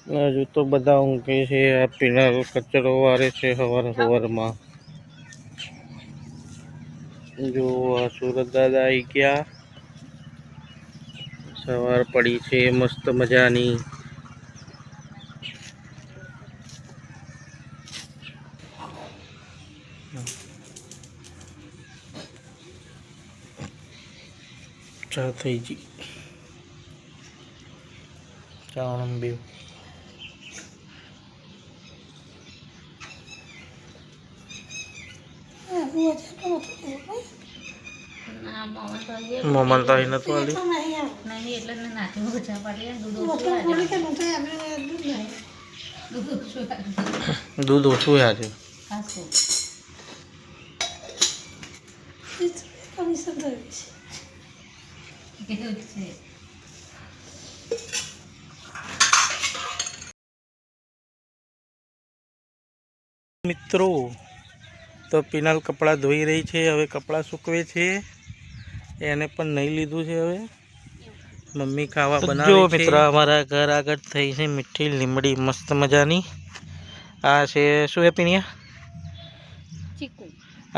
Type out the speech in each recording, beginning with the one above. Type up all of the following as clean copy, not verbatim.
હજુ તો બધા ઊંઘે છે. આ પિનલ કચરો વારે છે સવારમાં. જો આ સુરત દાદા આવી ગયા. સવાર પડી છે મસ્ત મજાની. ચા થઈ ગઈ. ચા બે મોમન તો અહીં નતું આલી. દૂધ ઓછું આજે. મિત્રો તો પિનલ કપડાં ધોઈ રહી છે. હવે કપડાં સૂકવે છે. એને પણ નહીં લીધું છે. હવે મમ્મી ખાવા બનાવે છે. મિત્રો અમારા ઘર આગળ થઈ છે મીઠી લીમડી મસ્ત મજાની. આ છે શું હે પીણિયા? ચીકુ.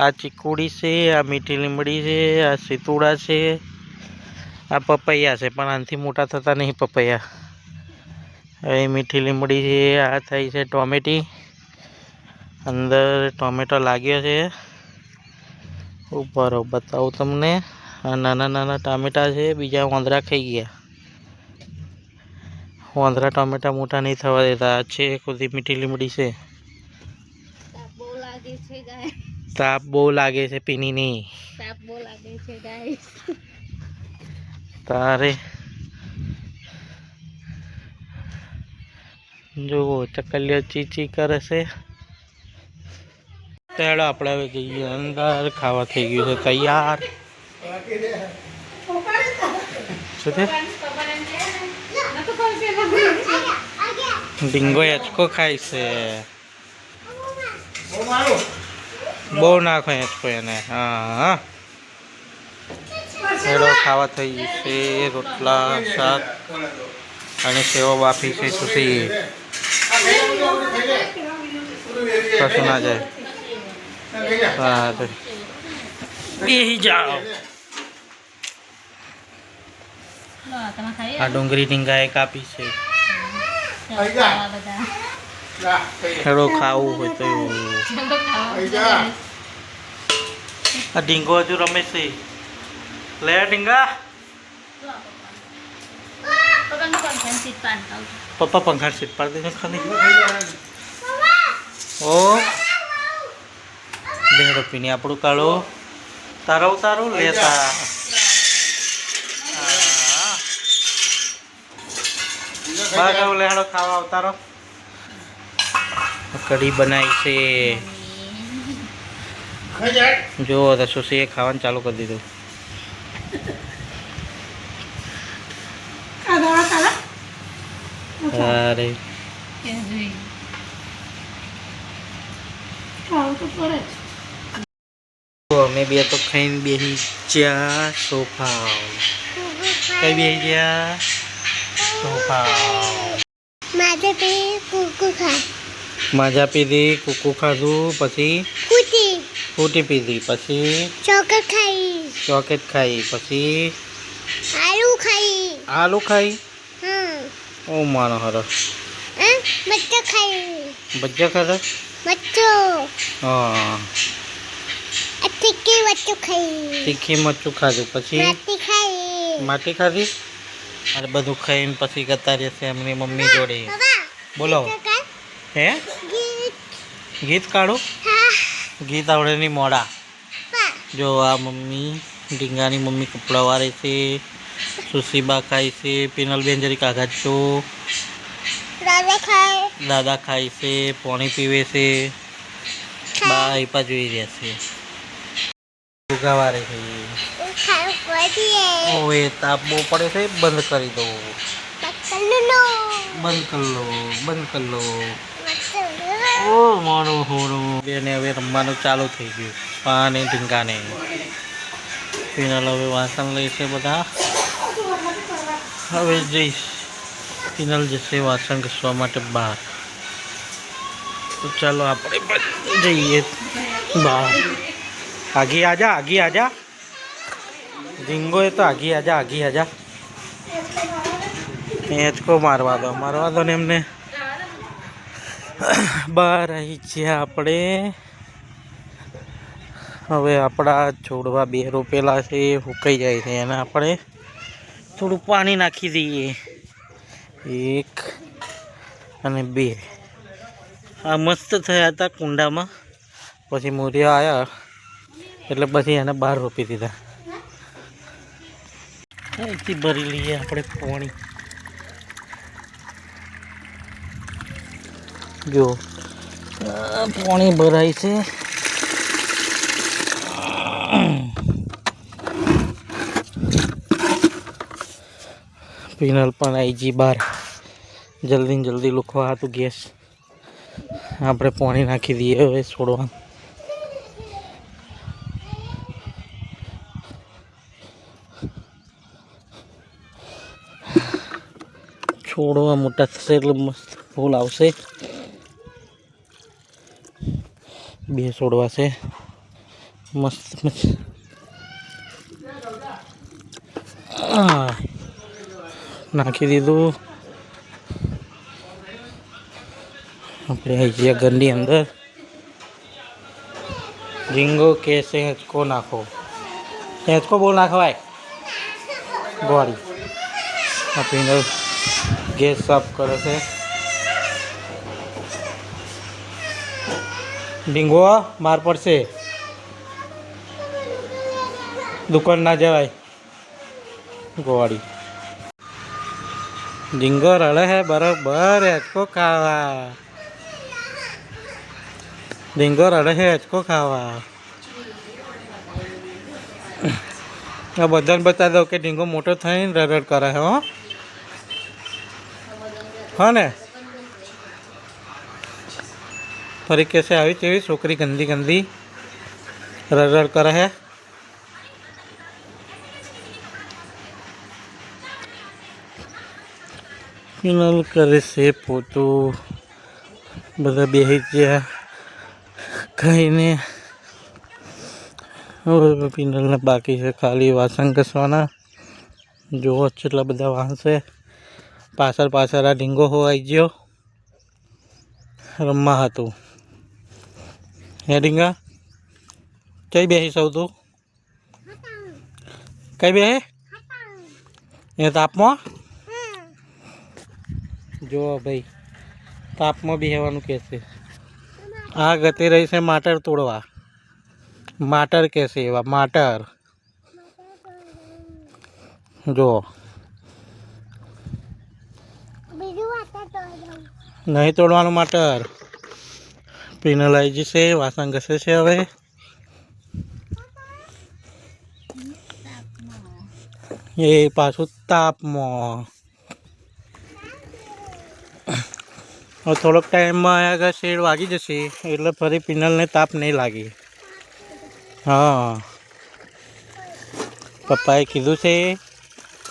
આ ચીકુડી છે, આ મીઠી લીમડી છે, આ સીતુડા છે, આ પપૈયા છે પણ આનાથી મોટા થતા નહીં પપૈયા. એ મીઠી લીમડી છે. આ થઈ છે ટોમેટી. અંદર ટોમેટો લાગ્યો છે. ઉપર બતાવું તમને. આ નાના નાના ટામેટા છે. બીજા વાંદરા ખાઈ ગયા. વાંદરા ટામેટા મોટા નહીં થવા દેતા. આ છે ખુદી મીઠી લીમડી છે. તાપ બહુ લાગે છે પીનીની. તાપ બહુ લાગે છે ગાઈસ. તારે જુઓ ચકલીઓ ચીચી કરે છે. તેડો આપણે હવે જઈએ અંદર. ખાવા થઈ ગયું છે તૈયાર. શું છે? ડીંગો હેચકો ખાય છે. બહુ નાખો હેચકો એને. હા તેડો ખાવા થઈ ગયું છે. રોટલા શાક અને સેવો બાફી છે. સુશી કશું ના જાય. હા બેસી જાઓ. આ ડુંગળી ટીંગાએ કાપી છે. હેડો ખાવું હોય તો. આ ઢીંગો હજુ રમે છે. લે ઢીંગા. પપ્પા પંખા સીટ પાડી દે ખાલી. ઓ લેડો પીને આપણું કાળો. તારું લેતા. બાગાવ લેડો ખાવા આવતારો. કઢી બનાવી છે. જો તો સુશીએ ખાવાનું ચાલુ કરી દીધું. અરે અમે બે તો ખાઈને બેસી ગયા સોફા. કઈ બેસી ગયા? સોફા. માજા પીધી, કુકુ ખાધું, પછી ફૂટી પીધી, પછી ચોકલેટ ખાઈ, પછી આલુ ખાઈ. ઓ માનો હરો બચ્ચા ખાધા. હા તીખી મરચું ખાધું, પછી માટી ખાધી. અને બધું ખાઈને પછી કરતા રહેશે એમની મમ્મી જોડે. બોલો હે ગીત કાઢું? ગીત આવડે નહીં મોડા. જો આ મમ્મી ઢીંગાની મમ્મી કપડાં વારે છે. સુશીબા ખાય છે. પિનલબેન જરી કાગળ છો. દાદા ખાય છે. પાણી પીવે છે. બા આઈપા જોઈ રહ્યા છે. ભૂગા વારે છે. ઓએ તાપ બહુ પડે છે. બંધ કરી દો. બંધ કરી લો. ઓ મારું હોરું. બેને હવે રમવાનું ચાલુ થઈ ગયું. પાને ઢીંગાને. પિનલ હવે વાસણ લે છે બધા. હવે જઈશ પિનલ જશે વાસણ ઘસવા માટે બહાર. તો ચાલો આપણે પણ જઈએ બહાર. આઘી આજા, આઘી આજા. ઝીંગો એ તો આઘી આજા, આઘી આજા. હેંચકો મારવા દો ને એમને. બહાર આવી છીએ આપણે. હવે આપણા છોડવા 2 રોપેલા છે, સુકાઈ જાય છે. એને આપણે થોડું પાણી નાખી દઈએ. 1 અને 2. આ મસ્ત થયા હતા કુંડામાં, પછી મોરિયા આવ્યા એટલે પછી એને બહાર રોપી દીધા. અહીંથી ભરી લઈએ આપણે પાણી. જો પાણી ભરાય છે. પિનલ પણ આવી ગઈ બહાર. જલ્દી લુખવા હતું ગેસ. આપણે પાણી નાખી દઈએ હવે છોડવા. છોડવા મોટા થશે એટલે મસ્ત ફૂલ આવશે. 2 છોડવા છે મસ્ત. નાખી દીધું. આપણે આવી ગયા ઘરની અંદર. ઝીંગો કેસે હેંચકો નાખો. હેંચકો બહુ નાખવાય ગોળી. આ પિનલ ગેસ સાફ કરે છે. ડીંગો માર પડશે, દુકાન ના જવાય. ગોળી ડીંગો રડે હે બરોબર હેંચકો ખાવા. ડીંગો રડે છે હેંચકો ખાવા. આ બધાને બતાવી દઉં કે ડીંગો મોટો થઈને રડડ કરે છે. હા ને ફરી કેસે આવી તેવી છોકરી ગંદી રડડ કરે છે. પિનલ કરે છે પોતું. બધા બેસી ગયા ખાઈને. હવે પિનલને બાકી છે ખાલી વાસણ ઘસવાના. જુઓ કેટલા બધા વાહન છે. પાછળ આ ડીંગો હોવાઈ ગયો. રમવા હતું. હે ડીંગા કઈ બેસી સૌ તું? કઈ બેસે એ તાપમાં? જુઓ ભાઈ તાપમાં બેસવાનું કે છે. આ ગતિ રહી છે માટર તોડવા. માટર કે છે એવા માટર. જો નહીં તોડવાનું માટર. પિનલ આવી જશે વાસણ ઘસે છે હવે. એ પાછું તાપમાં. હવે થોડોક ટાઈમમાં આગળ શેડ વાગી જશે એટલે ફરી પિનલને તાપ નહીં લાગે. હા પપ્પાએ કીધું છે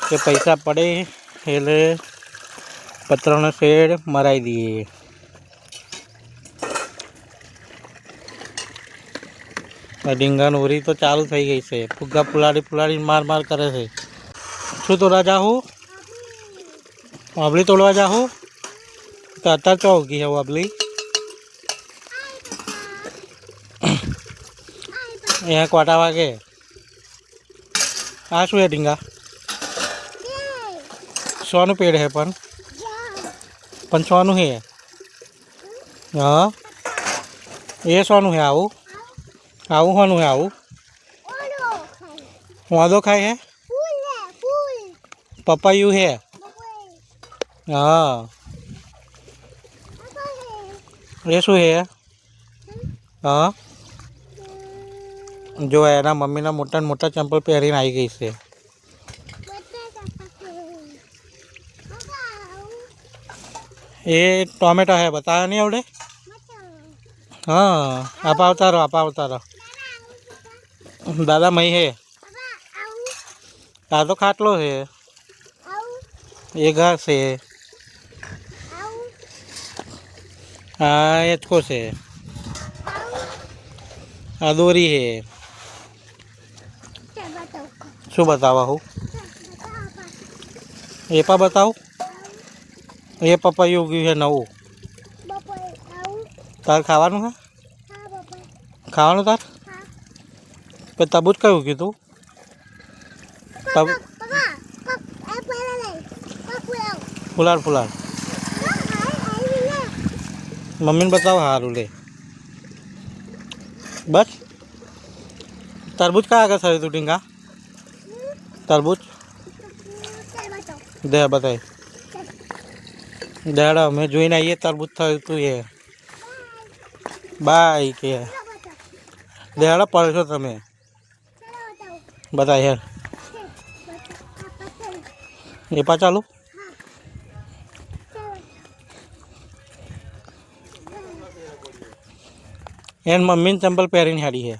કે પૈસા પડે એટલે પતરાનો શેડ મરાવી દઈએ. ડીંગાનું ઉરી તો ચાલુ થઈ ગઈ છે. ફુગ્ગા ફુલાડી માર કરે છે. શું તોડવા જાઉં? વાબલી તોડવા જાઉં તો અત્યારે ચો ઉગી છે વાબલી. અહીંયા કોટા વાગે. આ શું હે ડીંગા? સોનું પેડ હે પણ સોનું હે. હા એ સોનું હે આવું સોનું હે આવું? વાંધો ખાય હે? પપૈયું હે? હા એ શું હે? હા જો એના મમ્મીના મોટા ચંપલ પહેરીને આવી ગઈ છે. એ ટોમેટો હે બતાવ્યા નહીં આવડે? હા અપાવતા રહો. દાદા મઈ હે. આ તો ખાટલો છે. એ ઘર છે. हाँ एचको से आ दोरी है शू बतावा हूँ ये पा बताओ ये पपैયું ઉગ્યું છે નવું તાર ખાવાનું છે ખાવાનું તાર પછી તબૂચ કયું ઉગ્યું તું ફુલાર ફુલાર મમ્મીને બતાવો સારું લે બસ તરબૂચ કયા આગળ થયું તું ટીંગા તરબૂચ દે બતાય દેડા અમે જોઈને આવીએ તરબૂચ થયું તું એ બાય કે દેડા પડશો તમે બતાય યાર એ પા ચાલુ એન મમ્મીને ચંપલ પહેરીને હાડી છે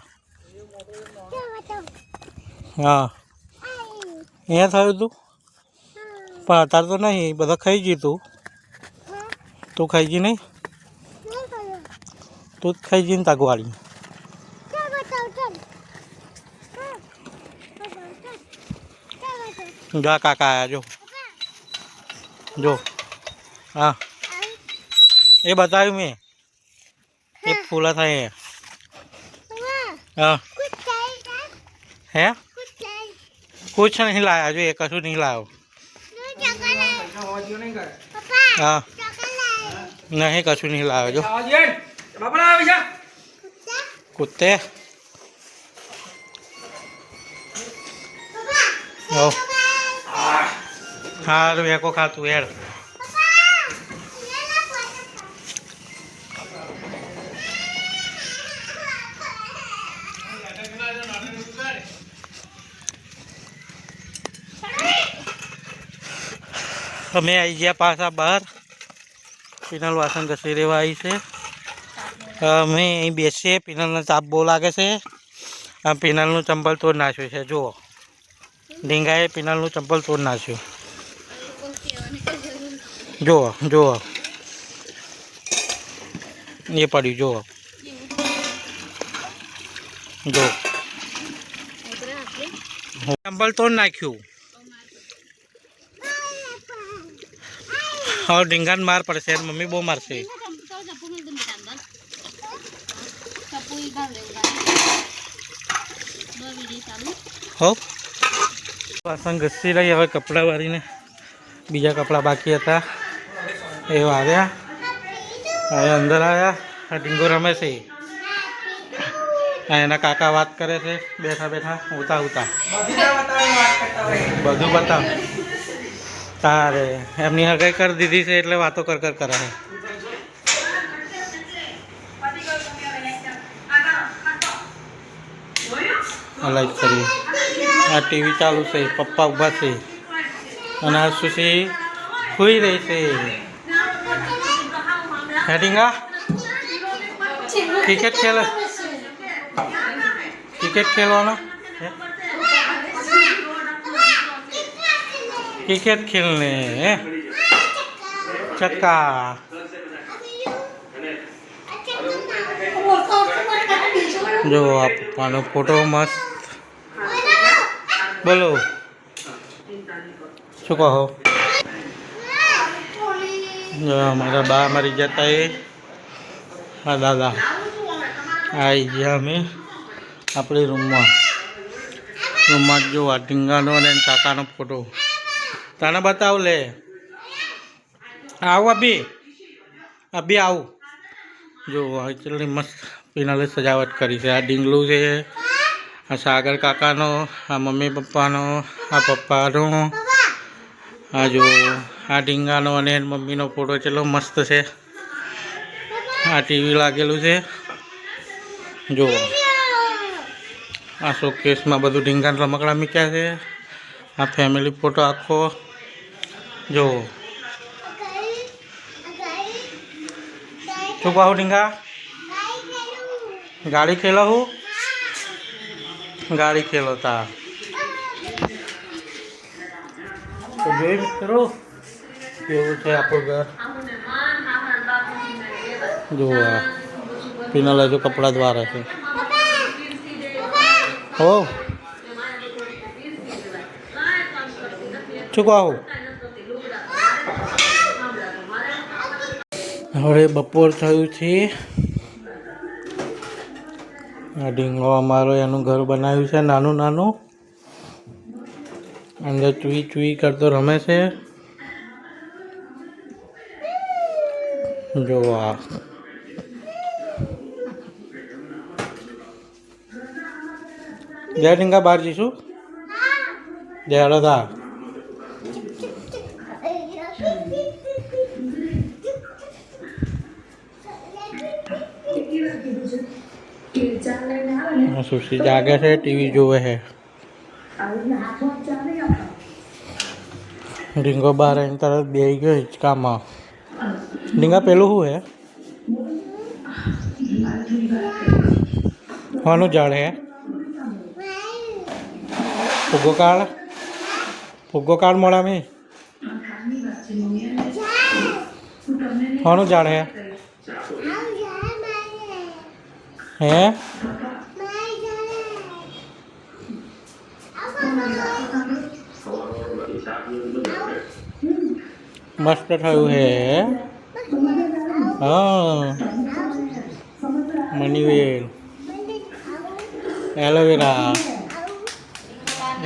હા અહીંયા થયું તું પણ અત્યારે તો નહીં બધા ખાઈ ગઈ તું ખાઈ ગઈ નહીં તું જ ખાઈ ગઈ ને તાગવાળી જો આ કાકા આયા જો હા એ બતાવ્યું મેં એ ફૂલા થાય हाँ है कुछ नहीं लाया जो एक कशु नहीं लाओ हाँ नहीं कशु नहीं लाया जो कुत्ते ओ हाँ तो को खा तू यार અમે આવી ગયા પાછા બહાર પિનલ વાસણ ઘસી રહેવા આવી છે અમે અહીં બેસીએ પિનલનો તાપ બહુ લાગે છે આ પિનલનું ચંપલ તોડ નાખ્યું છે જુઓ ઢીંગાએ પિનલનું ચંપલ તોડ નાખ્યું જુઓ જુઓ એ પડ્યું જુઓ જો ચંપલ તોડ નાખ્યું और ढींगान मार पड़े से मम्मी बो मार से हो वासन घसी रही हवे कपड़ा वाली ने बीजा कपड़ा बाकी था ए आ गया अंदर आया ढींगो रमे से एना काका बात करे से बैठा बैठा उता उता बधु बताओ तारे एमनी हगाई कर दीदी से એટલે વાતો કર કર કરે લાઈક કરી આ ટીવી ચાલુ છે પપ્પા ઊભા છે અને આ સુશી સુઈ રહી છે હેડિંગા ક્રિકેટ ખેલવાનો क्रिकेट खेलने चक्का जो आप मानो फोटो मस्त बोलो शू कहो जो हमारा बा मरी जाता है हाँ दादा आई गया हमें अपने रूम में जो ढींगानो ने काकानो फोटो तने बताओ ले आओ अभी अभी आओ जो चल मस्त पिनाले सजावट करी है आ ढींगलू है आ सागर काकानो आ मम्मी पप्पानो आ पप्पानो आ जो आ ढींगानो अने मम्मीनो फोटो चलो मस्त है आ टीवी लागेलू है जो आ शोकेस में बधु ढींगा रमकड़ा मूक्या है आ फैमिली फोटो आखो जो चुप आओ ढींगा गाड़ी खेलो हूँ गाड़ी खेलो था तो जो मित्रों केवुं छे आपणुं घर જો આ પિનલ હજુ કપડાં ધોવારે છે. હો શું કહું? હવે બપોર થયું છે. આ ઢીંગો અમારો એનું ઘર બનાવ્યું છે નાનું નાનું. અંદર ચૂઈ ચૂઈ કરતો રમે છે. જો આ જય ઢીંગા બહાર જઈશું. જય હળદા સુશી જાગે છે, ટીવી જોવે છે. ઢીંગો બહાર આવીને તરત બેસી ગયો હિંચકામાં. ઢીંગા પેલું શું હે? કોનું ઝાડ હે? ફુગ્ગો કાઢ, ફુગ્ગો કાઢ મોડા મેં. કોનું ઝાડ હે? હે મસ્ત થયું હે. હા મનીવેલ એલોવેરા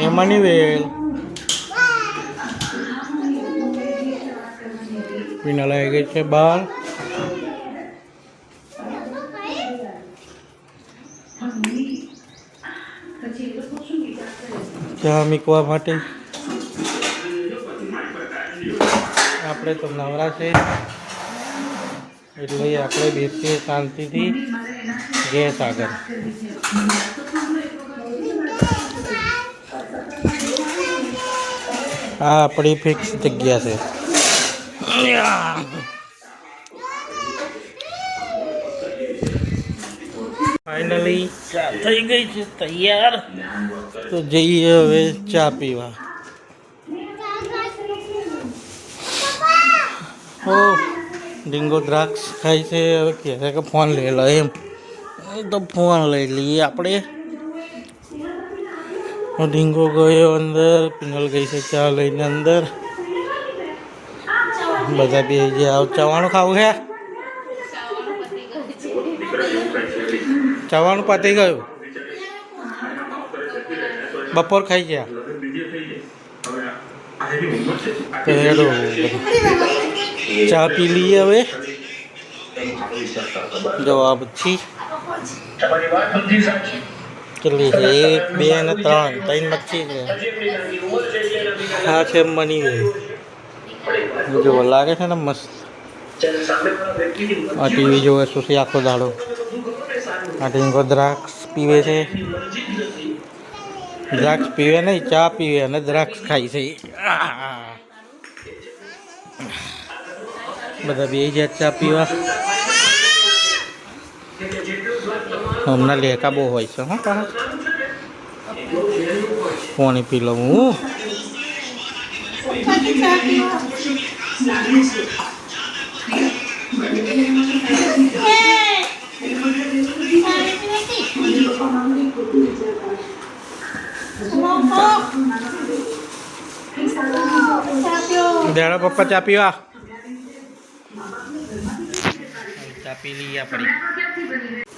એ મનીવેલ. પીના લાગી ગઈ છે બહાર. ચા મૂકવા માટે આપણે તો નવરા છે એટલે આપણે બેસીએ શાંતિથી ગેસ આગળ. આ આપણી ફિક્સ જગ્યા છે. ફાઇનલી ચા થઈ ગઈ છે તૈયાર. તો જઈએ હવે ચા પીવા. ઓ ઢીંગો દ્રાક્ષ ખાય છે. હવે કહે કે ફોન લઈ લો એમ, તો ફોન લઈ લઈએ આપણે. ઢીંગો ગયો અંદર, પિનલ ગઈ છે ચા લઈને અંદર. બધા બે આવ. ચવાણું ખાવું છે? ચવાનું પતી ગયું. બપોર ખાઈ ગયા. ચા પી લઈએ હવે. જવાબ પછી કેટલી છે? 1 2 અને 3 મચ્છી છે. આ છે મનીવેલ. જો લાગે છે ને મસ્ત. આ ટીવી જોવે સુશી આખો દાડો. આ ઢીંગો દ્રાક્ષ પીવે છે. દ્રાક્ષ પીવે નહીં, ચા પીવે અને દ્રાક્ષ ખાય છે. બધા બે જાય ચા પીવા. હમણાં લેકા બહુ હોય છે. હા પાછા પાણી પી લઉં હું. દેડા પપ્પા ચા પીવા. ચા પી લઈએ આપણે.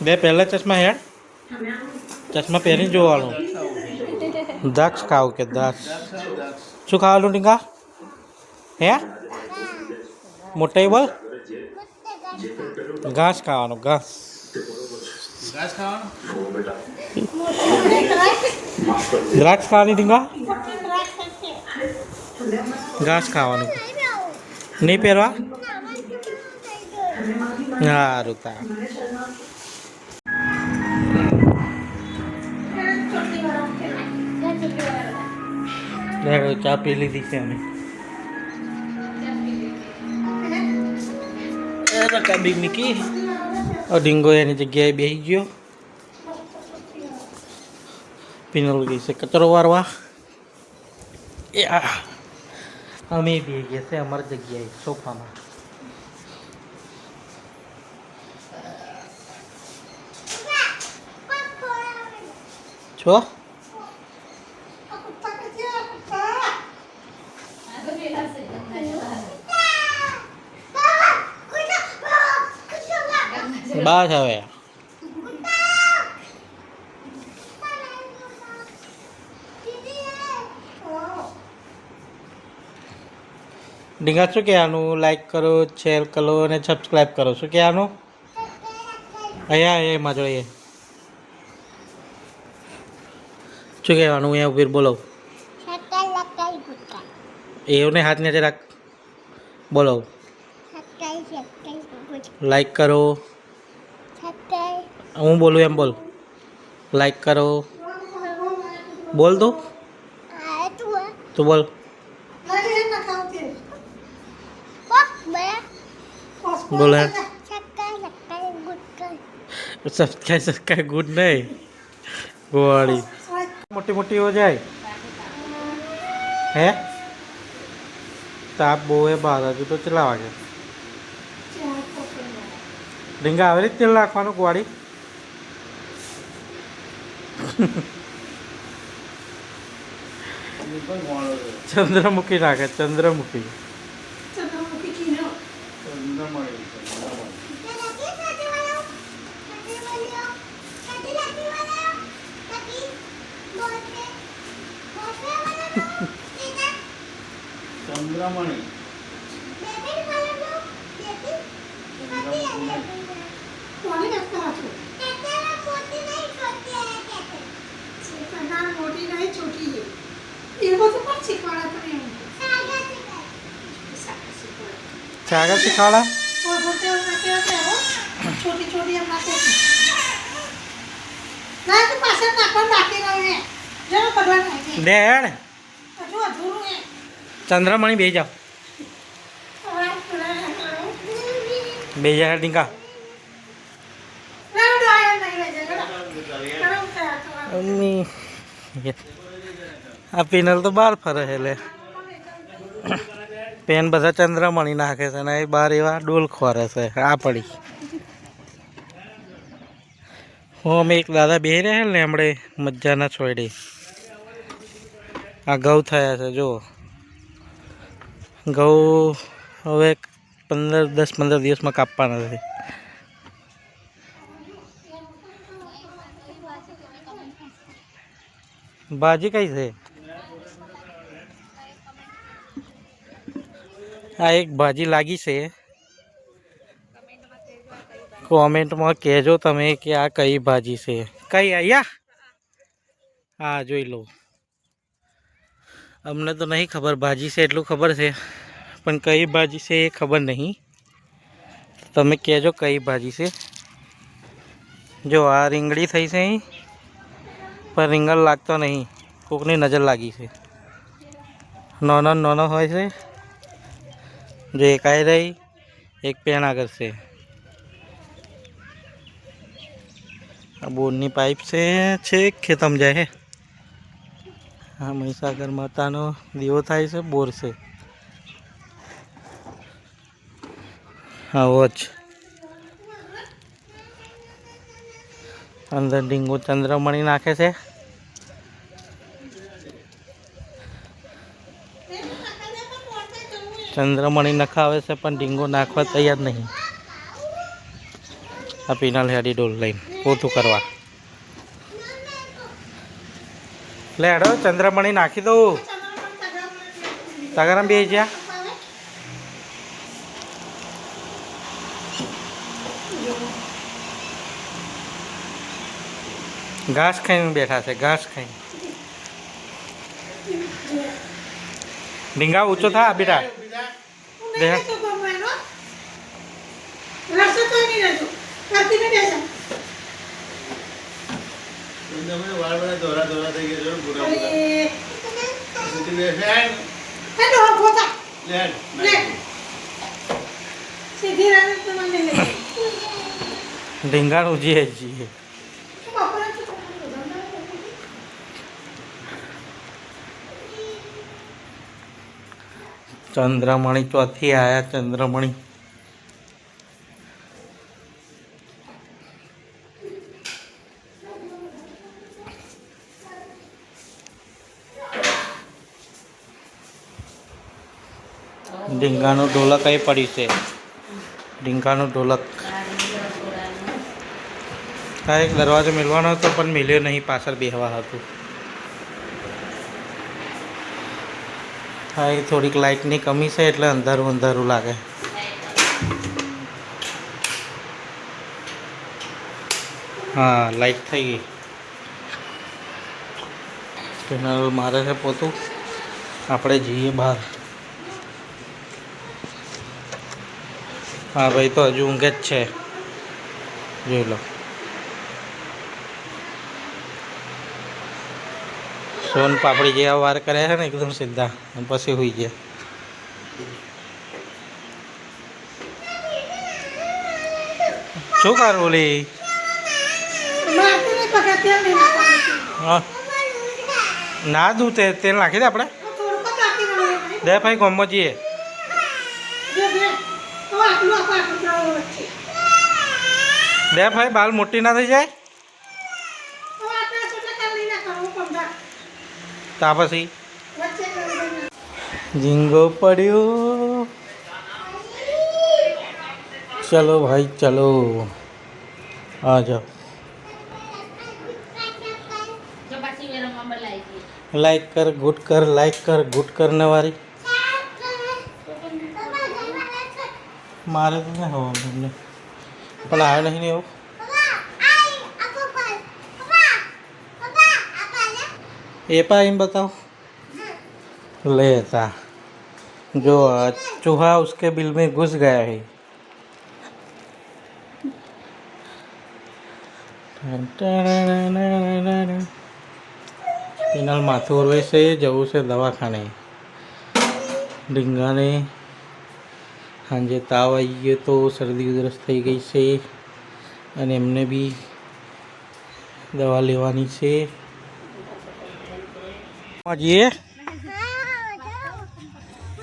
બે પહેલા ચશ્મા હેડ, ચશ્મા પહેરીને જોવાનું. દ્રાક્ષ ખાવ કે દ્રાક્ષ? શું ખાવાનું ટીંગા? હે મોટા બોલ. ઘાસ ખાવાનું. ઘાસ દ્રાક્ષ ખાવાની ટીંગા. ઘાસ ખાવાનું નહીં પહેરવા. સારું તા. ચા પી લીધી છે અમે. બી મીકી ઢીંગો એની જગ્યાએ બેસી ગયો. પિનલ ગઈ છે કચરો વારવા. અમે બે ગયા છે અમારી જગ્યાએ સોફામાં. છો બસ હવે ડીંગા શું કહેવાનું લાઈક કરો શેર કરો અને સબસ્ક્રાઈબ કરો શું કહેવાનું અહીંયા એમાં જોઈએ શું કહેવાનું અહીંયા ઉભી બોલો એવું હાથ નીચે રાખ બોલો લાઈક કરો હું બોલું એમ બોલ લાઈક કરો બોલ તું બોલ બોલે સબસ્ક્રાઈબ ગુડ નહીં ગોવાળી મોટી મોટી હો જાય હે તાપ બહુ હે બહાર હજુ તો કેટલા વાગે રીંગા આવી રીતે તેલ નાખવાનું ગોવાળી ચંદ્રમુખી નાખે ચંદ્રમુખી ચંદ્રમણી સાગર શીખવાડા छोटी छोटी हम लाते हैं ना तो पास नाखवन बाकी रहे हैं जो भगवान है ડેડ जो अधूरू है ચંદ્રમણી બે જાઓ બે જા ડીંગા राउंड आया नहीं ले जाएगा गरम क्या આ પિનલ તો બહાર ફરે છે એટલે પેન બધા ચંદ્રમણી નાખે છે ને એ બહાર એવા ડોલ ખોરે છે આ પડી હું અમે એક દાદા બે રહ્યા ને હમણે મજાના છોડી આ ઘઉં થયા છે જુઓ ઘઉં હવે 10-15 દિવસમાં કાપવાના છે ભાજી કઈ છે આ એક ભાજી લાગી છે કોમેન્ટમાં કહેજો તમે કે આ કઈ ભાજી છે કઈ અહીંયા હા જોઈ લો અમને તો નહીં ખબર ભાજી છે એટલું ખબર છે પણ કઈ ભાજી છે એ ખબર નહીં તમે કહેજો કઈ ભાજી છે જો આ રીંગણી થઈ છે અહીં પણ રીંગણ લાગતો નહીં કોકની નજર લાગી છે નાનો હોય છે જો એક આવી રહી એક પેન આગળ છે આ બોરની પાઇપ છે ખેતમ જાય છે આ મહીસાગર માતાનો દીવો થાય છે બોર છે આવો જ અંદર ડીંગો ચંદ્રમણી નાખે છે ચંદ્રમણી નખાવે છે પણ ડીંગો નાખવા તૈયાર નહીં આ પીનલ હેડી ડોલ લઈને પોતું કરવા લે હેડો ચંદ્રમણી નાખી દઉં તગારામ બે જ્યાં ઘાસ ખાઈને બેઠા છે ઘાસ ખાઈને ડીંગા ઊંચો થા બેટા नहीं तो बमनो रस्ता तो नहीं रहतो करती नहीं ऐसा तुमने मैं वार-वार दोरा થઈ ગયો જો પૂરા સીધી લે ફેન है तो होता લે ले सीधी रहने तो मन ले ડીંગાનું જી ચંદ્રમણી ચોથી આયા ચંદ્રમણી ઢીંગાનું ઢોલક અહીં પડ્યું છે. ઢીંગાનું ઢોલક. હા, એક દરવાજો મેળવાનો હતો પણ મેલ્યો નહીં, પાછળ બેહવા હતું. હા, એ થોડીક લાઇટની કમી છે એટલે અંધારું અંધારું લાગે. હા, લાઇટ થઈ ગઈ. પેનલ મારે છે પોતું. આપણે જઈએ બહાર. હા ભાઈ, તો હજુ ઊંઘે જ છે, જોઈ લો. સોન પાપડી જેવા વાર કર્યા છે ને એકદમ સીધા, પછી હોઈ ગયા. શું કરું લે? મારતી નહીં પકડ, તેલ નહીં નાખવાનું. હા, ના દઉં તેલ નાખી દે આપણે. થોડુંક જ નાખી દેવાનું. દે ભાઈ, ગમો જઈએ. બે. તો આટલું વચ્ચે. દે ભાઈ, બાલ મોટી ના થઈ જાય. તો આટલા સુટલા તેલ નહીં નાખવાનું, પંદર. તા પછી વચ્ચે કરી દેવાનું. ઝીંગો પડ્યો. ચલો ભાઈ, ચલો. આ જાઓ. લાઈક કર, ગુડ કર, લાઈક કર, ગુડ કરને વાળી. મારે તો નહીં હોવાનું તમને, પણ આવ્યો નહીં એવું. એ પા એમ बताओ. लेता जो चूहा उसके बिल में घुस गया है. पिनल माथું ઓરવે છે, જવું છે દવાખાને. ઢીંગાને સાંજે તાવ આવી ગયો તો, શરદી ઉધરસ થઈ ગઈ છે અને એમને બી દવા લેવાની છે. જીએ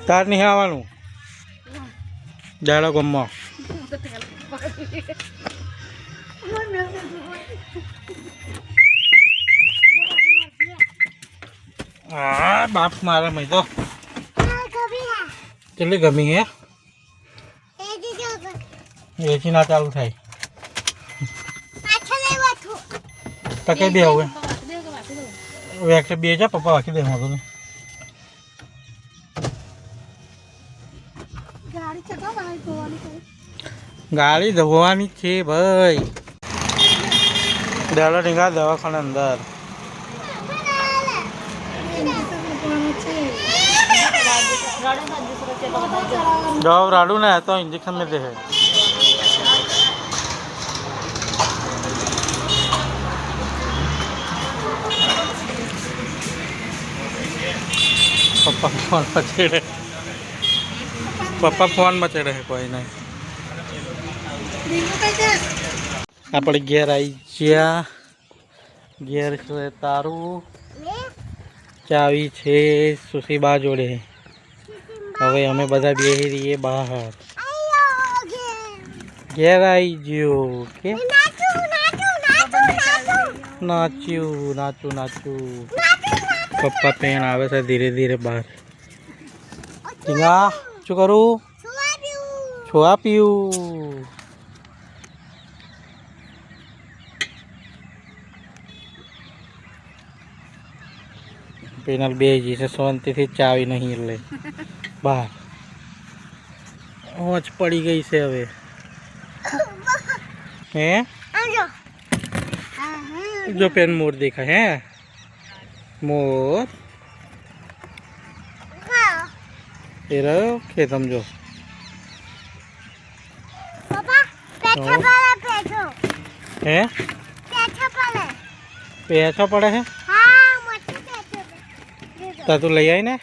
તાર નહીં આવવાનું જાડો ગમમાં. હા, બાપ મારા મેં તો કેટલી ગમી હે. એથી ના ચાલુ થાય તો કઈ દે હવે. વેક્સ બે જા, પપ્પા વાંકી દે. વાંધો નહીં. ગાડી ચગાવ, ગાડી ધોવાની છે. ગાડી ધોવાની છે ભાઈ. દાડા ઢીંગા દવાખાના અંદર. दवा राडू ना तो इंजेक्शन में दे है. पप्पा फोन मचेड़े, पप्पा फोन मचेड़े है. कोई नहीं. આપણે ઘેર આવી ગયા. ઘેર છે તારું, ચાવી છે સુશીબા જોડે. હવે અમે બધા બેસી રહીએ બહાર. ઘેર આવી ગયો કે નાચ્યું નાચું નાચું. પપ્પા પેન આવે છે ધીરે ધીરે બહાર. ટીંગા શું કરું? છોવા પીવું. પેનલ બે જી છે, શાંતિથી ચાવી નહીં એટલે બહાર ઓચ પડી ગઈ છે હવે. હે જો પેન મોર દેખાય. હે મોર એ રહ્યો ખેતમ જો. હે પેછો પડે હે તો તું લઈ આવી ને.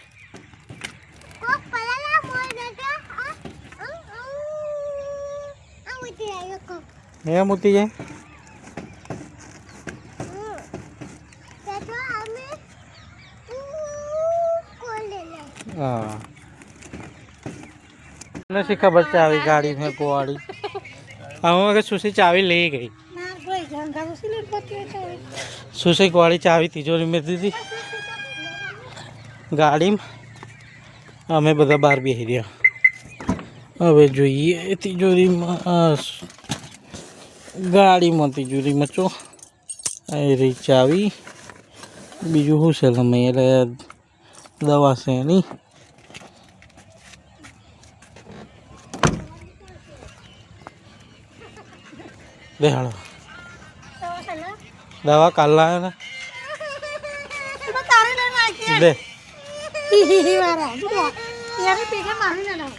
હે મૂતી જાય. હા, નથી ખબર ચાવી ગાડી મેં કુવાડી. હવે સુશી ચાવી લઈ ગઈ. સુશી કુવાડી ચાવી તિજોરી મેં દીધી ગાડીમાં. અમે બધા બહાર બેસી રહ્યા. હવે જોઈએ તિજોરીમાં, ગાડીમાં તિજોરીમાં ચો એ રહી ચાવી. બીજું શું છે તમે એટલે દવા છે એની. દેહાડો દવા કાલ લાવ્યા ને તારે લઈને આવી દે યાર પેકે મારી ના લાવ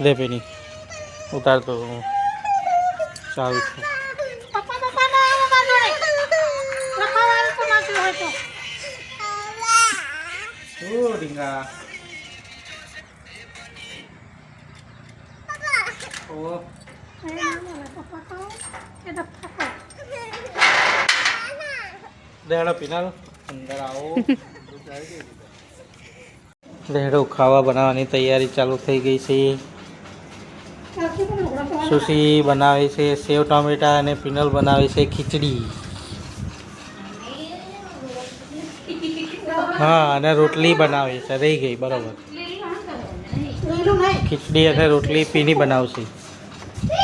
દે પેની ઉતારતો ચાલુ છે. પપ્પા પપ્પા ના પપ્પા જોડે રખાવાળ તો નાખ્યો હોય તો ઓ ડીંગા ઓ પપ્પા ખાઓ કે ડબ્બા ખાઓ દેહાડો પીનારો અંદર આવો. દેહાડો ખાવા બનાવવાની તૈયારી ચાલુ થઈ ગઈ છે. સુશી બનાવે છે સેવ ટામેટા અને પિનલ બનાવે છે ખીચડી. હા અને રોટલી બનાવે છે રહી ગઈ બરાબર. લીલું નહીં ખીચડી અને રોટલી પીની બનાવશે.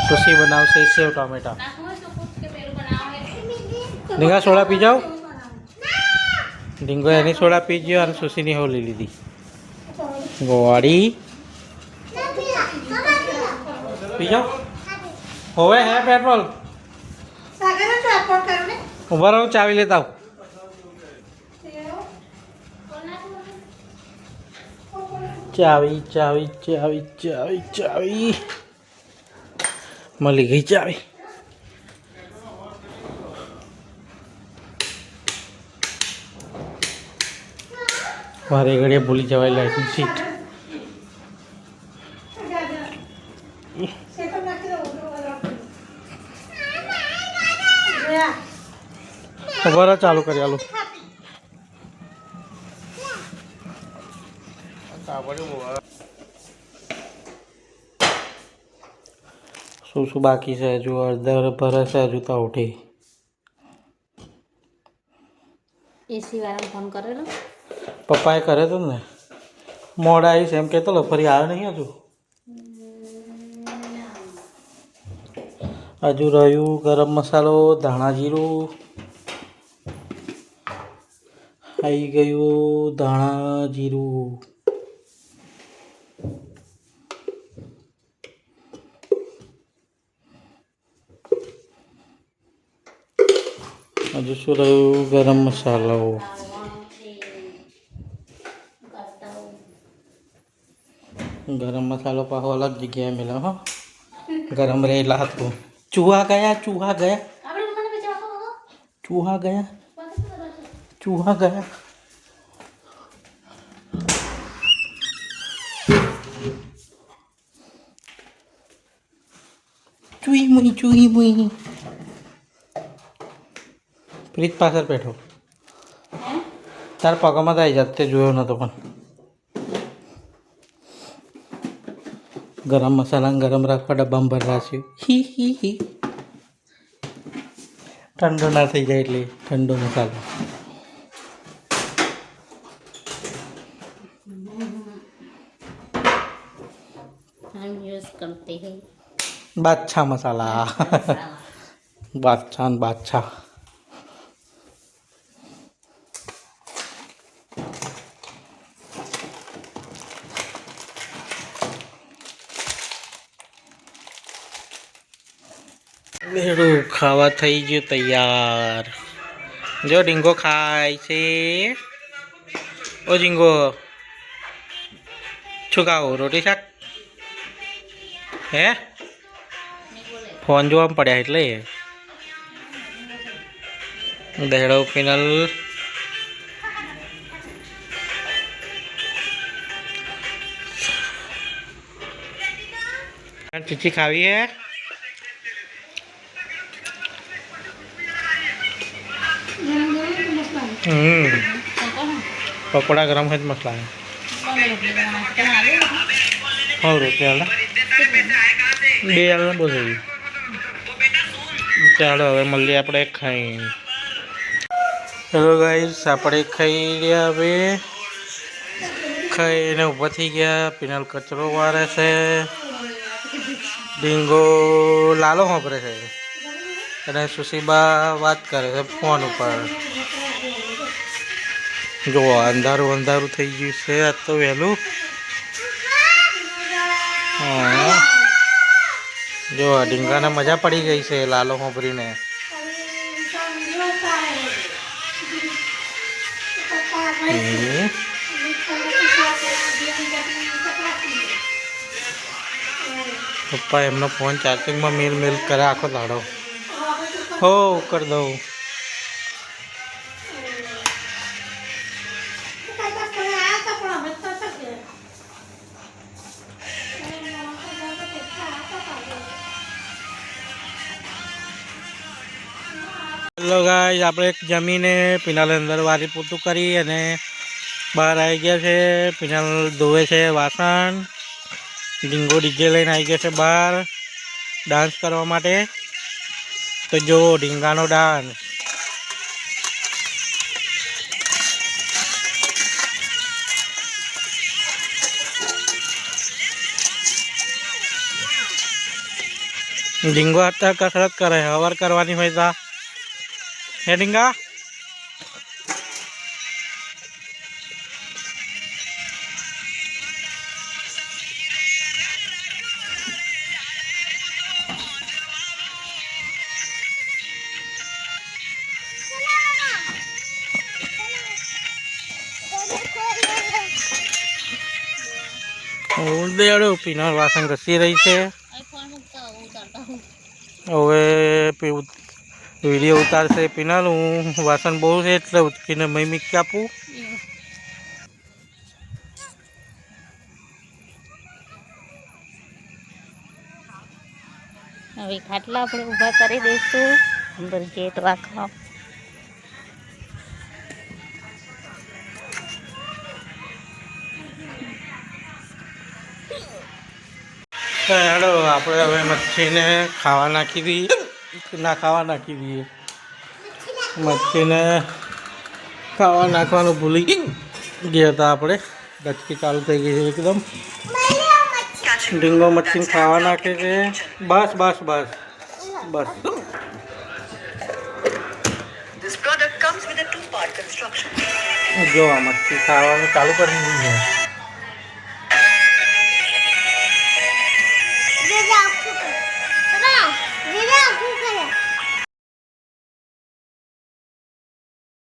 સુશી બનાવશે સેવ ટામેટા. ઢીંગા સોડા પી જાઓ. ઢીંગો એની સોડા પી ગયો અને સુશીની હોલી લીધી. ગોવાડી પી જાઓ. હોવે હે પેટ્રોલ સાગર જો આપોટ કરો ને ઉભા રહો ચાવી લેતા આવું. ચાવી ચાવી ચાવી ચાવી ચાવી મળી ગઈ ચાવી. મારે ઘડીએ ભૂલી જવાય લાઈટની સીટ. સેકન્ડ નાખી દો જોયા ખબર ચાલુ કરી આલું. શું શું બાકી છે હજુ અડધા ભરે છે હજુ તો ઉઠી. એસી વાળાને ફોન કરેલો પપ્પાએ કરે તો ને મોડા આવીશ એમ કહેતો ફરી આવ્યો નહીં હજુ. હજુ રહ્યું ગરમ મસાલો ધાણા જીરું આવી ગયું. ધાણા જીરું હજુ શું રહ્યું ગરમ મસાલો. ગરમ મસાલો પાછો અલગ જગ્યાએ મેળવ્યો હો. ગરમ રહેલા હતું. ચૂહા ગયા ચૂહા ગયા ચૂહા ગયા ચૂહા ગયા. ચૂહી મુઈ પ્રીત પાછળ બેઠો. તાર પગમાં તો આવી જાત તે જોયો નતો પણ. ગરમ મસાલા ગરમ રાખવા ડબ્બામાં ભરેલા છે. હી હી હી ઠંડો ના થઈ જાય એટલે ઠંડો મસાલો. हम यूज़ करते हैं બાદશાહ મસાલા. બાદશાહ ને બાદશાહ. બેડું ખાવા થઈ ગયું તૈયાર. જો ડીંગો ખાય છે. ઓ ડીંગો શું ખાવું રોટી શાક હે ફોન જોવામાં પડ્યા એટલે દહેડો ફિનલ ચીચી ખાવી હે. पकौड़ा गरम है तो मसला है और रोटी वाला બે આલને બહુ થઈ ગયું. ચાલો હવે મળીએ આપણે ખાઈ. હેલો ગાઈસ આપણે ખાઈ રહ્યા હવે ખાઈને ઊભા થઈ ગયા. પિનલ કચરો વારે છે. ડીંગો લાલો વાપરે છે અને સુશીબા વાત કરે છે ફોન ઉપર. જો અંધારું અંધારું થઈ ગયું છે આજ તો વહેલું. હા જો ડીંગાને મજા પડી ગઈ છે લાલો હોંભરીને. પપ્પા એમનો ફોન ચાર્જિંગમાં મેલ મેલ કરે આખો દાડો. હો કરી દઉં. હેલો ગાઈસ, આપણે જમીને પિનલ અંદર વારી પોતું કરી અને બહાર આવી ગયા છે. પિનલ ધોવે છે વાસણ. ડીંગો ડીજે લઈને આવી ગયા છે બહાર ડાન્સ કરવા માટે. તો જો ડીંગાનો ડાન્સ. ડીંગો અત્યારે કસરત કરે, હવાર કરવાની હોય તા. હે ડીંગા? દેડો પીનલ વાસણ ઘસી રહી છે. હવે વિડીયો ઉતારશે પીનલ. હું વાસણ બહુ છે એટલે ઉચકીને મય મીકી આપું. હવે ખાટલા આપણે ઊભા કરી દઈશું અંદર ગેટ રાખવા. હેડો આપણે હવે મચ્છીને ખાવા નાખી દઈએ. ખાવા નાખી દઈએ. મચ્છીને ખાવા નાખવાનું ભૂલી ગયા હતા આપણે. ડચકી ચાલુ થઈ ગઈ છે એકદમ. ડીંગો મચ્છીને ખાવા નાખે છે. બસ બસ બસ બસ. જો આ મચ્છી ખાવાનું ચાલુ કરી દીધું છે.